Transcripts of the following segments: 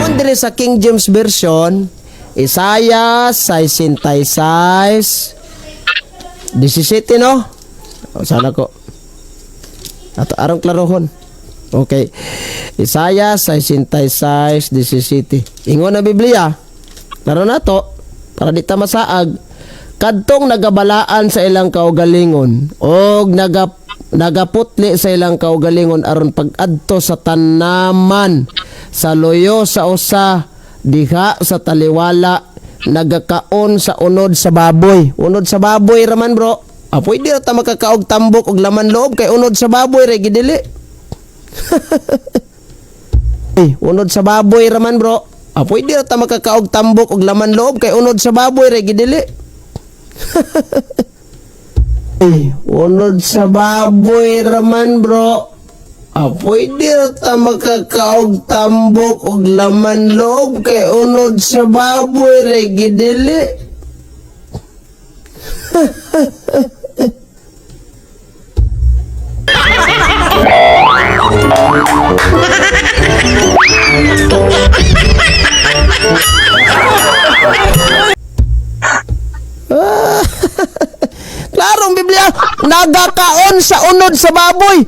Ingon dire sa King James Version, Isaiah 66:17 no? O, sana ko. Ato arong klarohon. Okay. Isaiah 66:17. Ingon na Biblia. Klaro na to para di ta masaag. Kadtong nagabalaan sa ilang kaugalingon og nagaputli sa ilang kaugalingon aron pag-adto sa tanaman sa loyo sa usa diha sa taliwala nagakaon sa unod sa baboy. Unod sa baboy raman bro. Pwede ra ta makakaog tambok og laman loob kay unod sa baboy ra gidili. Unod sa baboy raman bro. Pwede ra ta makakaog tambok og laman loob kay unod sa baboy ra gidili. Unod sa baboy raman bro. Pwede ra ta makakaog tambok og laman loob kay unod sa baboy ra gidili. Klarong Biblia, nagakaon sa unod sa baboy.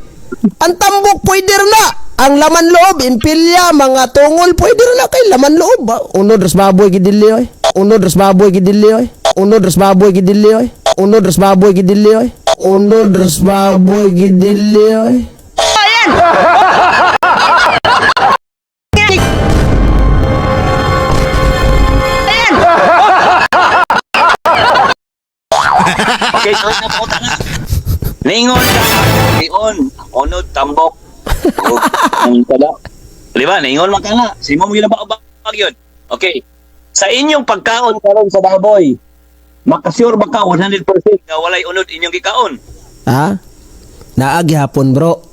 Ang tambok pwede na. Ang laman loob, impilya, mga tungol, pwede na kay laman loob. Unod ras baboy gidili oy. Unod ras baboy gidili oy. Unod ras baboy gidili oy. Unod ras baboy gidili oy. Unod ras baboy gidili oy. Ayan! Okay, so na po na. Ningon ka, niyon, unod, tambok. Ang pala. Diba, ningon man ka na. Sino mo gila ba yun? Okay. Sa inyong pagkaon karon sa baboy, makasure ba ka 100% na walay unod inyong gikaon? Ha? Naagi hapon bro.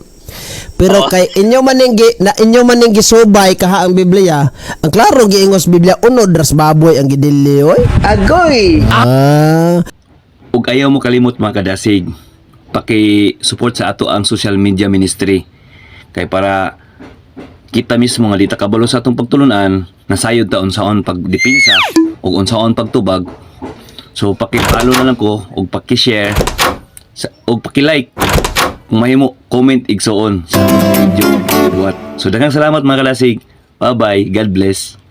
Pero kay inyo maning gisubay kaha ang Biblia, ang klaro giingos Biblia unod ras baboy ang gidili oy. Agoy. Ug ayaw mo kalimot mga kadasig, paki-support sa ato ang social media ministry. Kay para kita mismo nga dita kabalo sa atong pagtulunan, nasayod ta unsaon pagdepensa ug unsaon pagtubag. So paki-follow na lang ko ug paki-share ug paki-like. Kung mahimo comment igsoon sa video buhat. So daghang salamat mga kadasig. Bye bye. God bless.